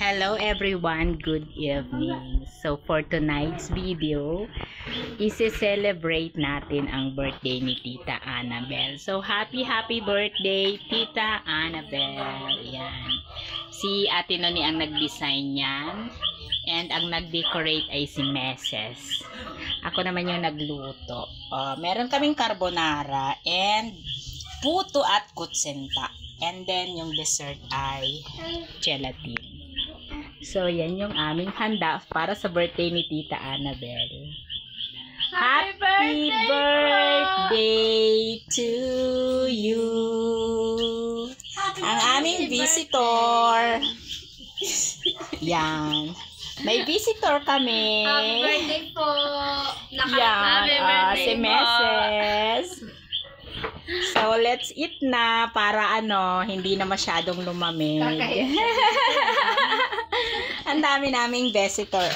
Hello everyone, good evening. So for tonight's video, isi-celebrate natin ang birthday ni Tita Annabelle. So happy birthday Tita Annabelle. Yan. Si Ate Noni ang nag-design niyan and ang nag-decorate ay si Meses. Ako naman yung nagluto. Meron kaming carbonara and puto at kutsenta. And then yung dessert ay gelatin. So, yan yung aming handa para sa birthday ni Tita Annabelle. Happy birthday to you! Ang aming visitor. Yan. May visitor kami. Happy birthday po! Yan. Si Meses. So, let's eat na para hindi na masyadong lumamig. Ang dami naming visitor,